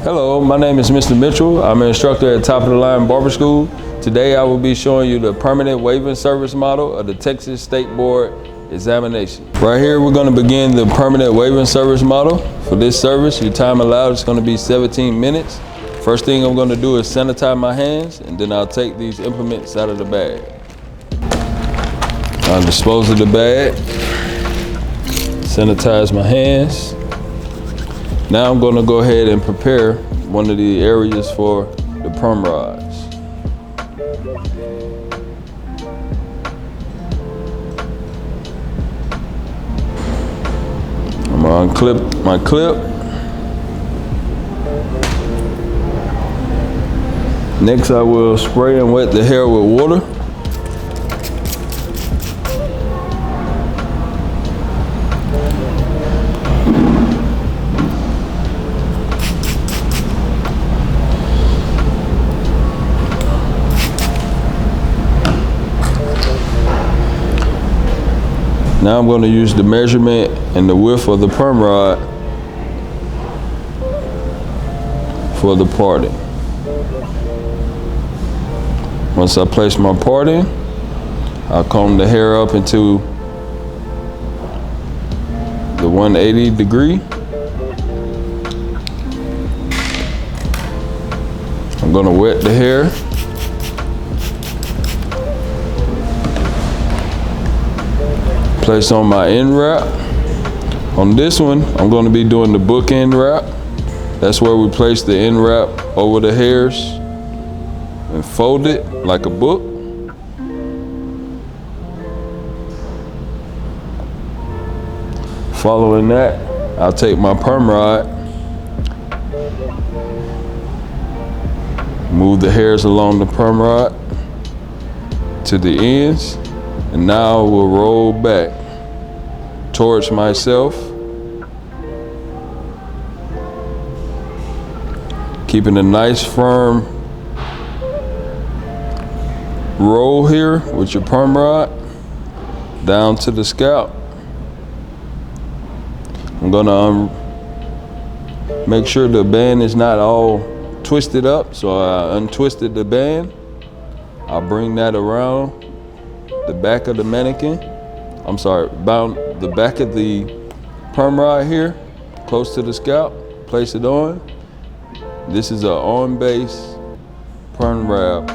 Hello, my name is Mr. Mitchell. I'm an instructor at Top of the Line Barber School. Today I will be showing you the permanent waving service model of the Texas State Board examination. Right here we're going to begin the permanent waving service model. For this service, your time allowed is going to be 17 minutes. First thing I'm going to do is sanitize my hands, and then I'll take these implements out of the bag. I'll dispose of the bag, sanitize my hands. Now I'm going to go ahead and prepare one of the areas for the perm rods. I'm going to unclip my clip. Next I will spray and wet the hair with water. Now I'm going to use the measurement and the width of the perm rod for the parting. Once I place my parting, I'll comb the hair up into the 180 degree. I'm going to wet the hair. Place on my end wrap. On this one, I'm going to be doing the book end wrap. That's where we place the end wrap over the hairs and fold it like a book. Following that, I'll take my perm rod, move the hairs along the perm rod to the ends, and now we'll roll back towards myself, keeping a nice firm roll here with your perm rod down to the scalp. I'm gonna make sure the band is not all twisted up, so I untwisted the band. I'll bring that around the back of the mannequin. Bound the back of the perm rod here, close to the scalp. Place it on. This is an on-base perm wrap.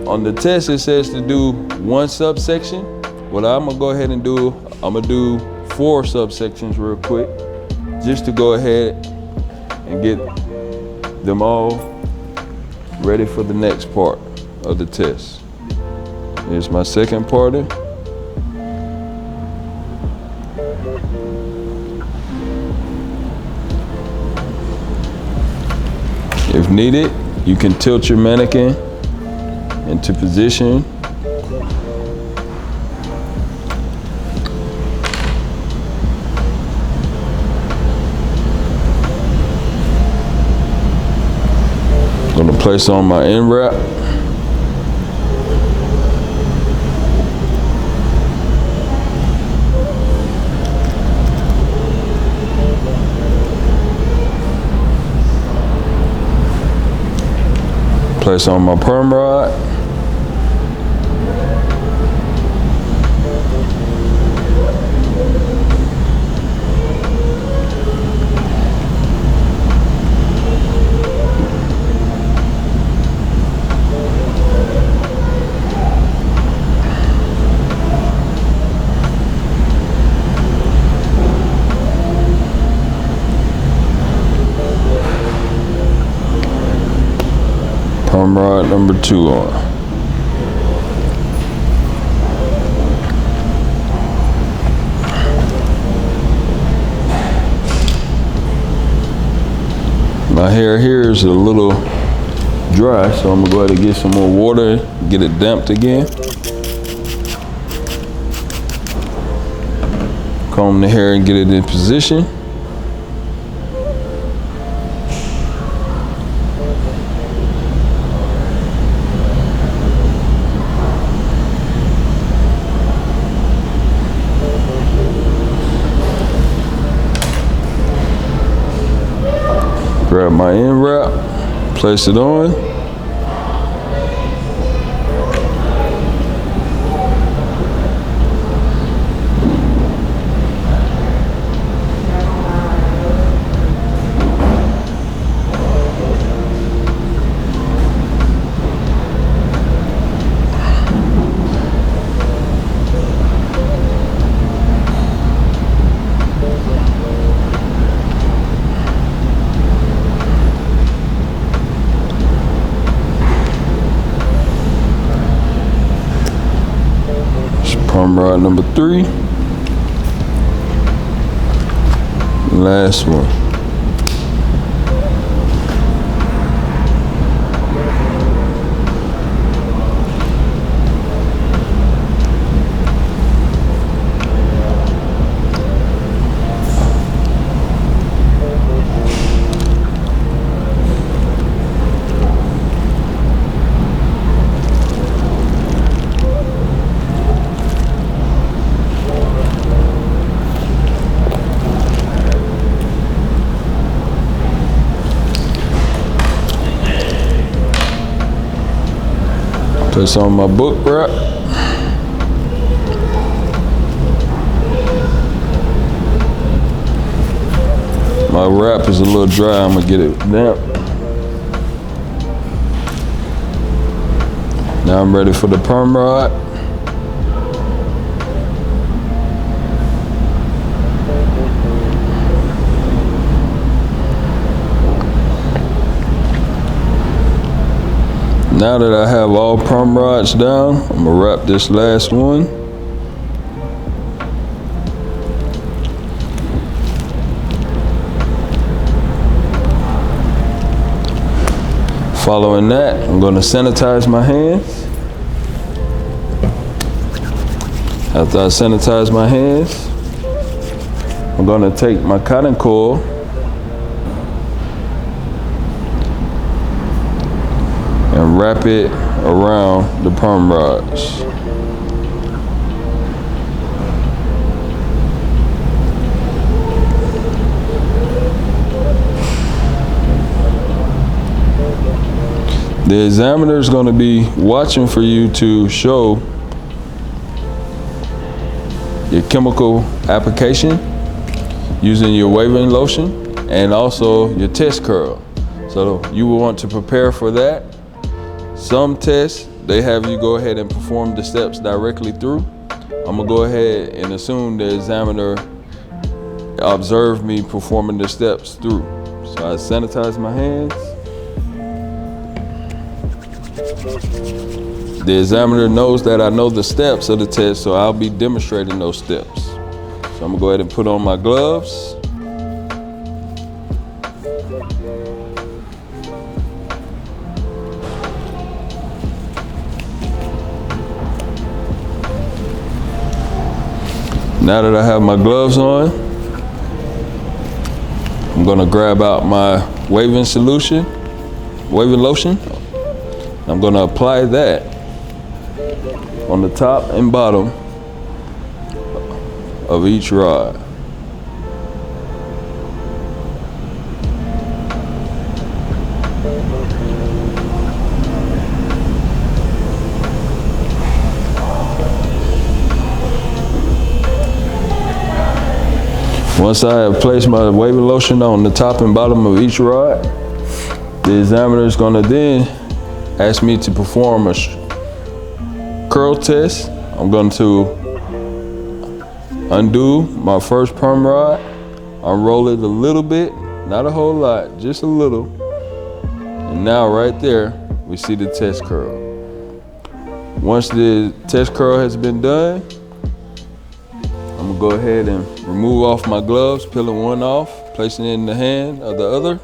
On the test, it says to do one subsection. What I'm gonna go ahead and do, I'm gonna do 4 subsections real quick, just to go ahead and get them all ready for the next part of the test. Here's my second parting. If needed, you can tilt your mannequin into position. I'm gonna place on my end wrap. Place on my perm rod. Perm rod number 2 on. My hair here is a little dry, so I'm gonna go ahead and get some more water, get it damped again. Comb the hair and get it in position. Grab my end wrap, place it on. Perm rod number 3. Last one. Place on my book wrap. My wrap is a little dry, I'm gonna get it damp. Now I'm ready for the perm rod. Now that I have all perm rods down, I'm gonna wrap this last one. Following that, I'm gonna sanitize my hands. After I sanitize my hands, I'm gonna take my cotton coil and wrap it around the perm rods. The examiner is going to be watching for you to show your chemical application using your waving lotion and also your test curl. So you will want to prepare for that. Some tests, they have you go ahead and perform the steps directly through. I'm gonna go ahead and assume the examiner observed me performing the steps through. So I sanitize my hands. The examiner knows that I know the steps of the test, so I'll be demonstrating those steps. So I'm gonna go ahead and put on my gloves. Now that I have my gloves on, I'm gonna grab out my waving solution, waving lotion. I'm gonna apply that on the top and bottom of each rod. Once I have placed my waving lotion on the top and bottom of each rod, the examiner is going to then ask me to perform a curl test. I'm going to undo my first perm rod, unroll it a little bit, not a whole lot, just a little. And now right there, we see the test curl. Once the test curl has been done, I'm gonna go ahead and remove off my gloves, peeling one off, placing it in the hand of the other,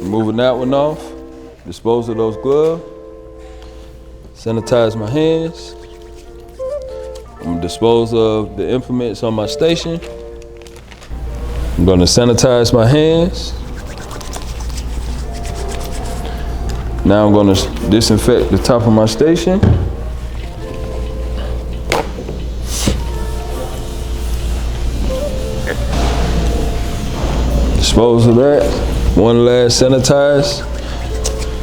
removing that one off, dispose of those gloves, sanitize my hands. I'm gonna dispose of the implements on my station. I'm gonna sanitize my hands. Now I'm gonna disinfect the top of my station. Dispose of that. One last sanitize.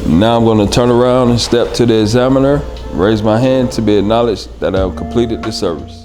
Now I'm going to turn around and step to the examiner, raise my hand to be acknowledged that I've completed the service.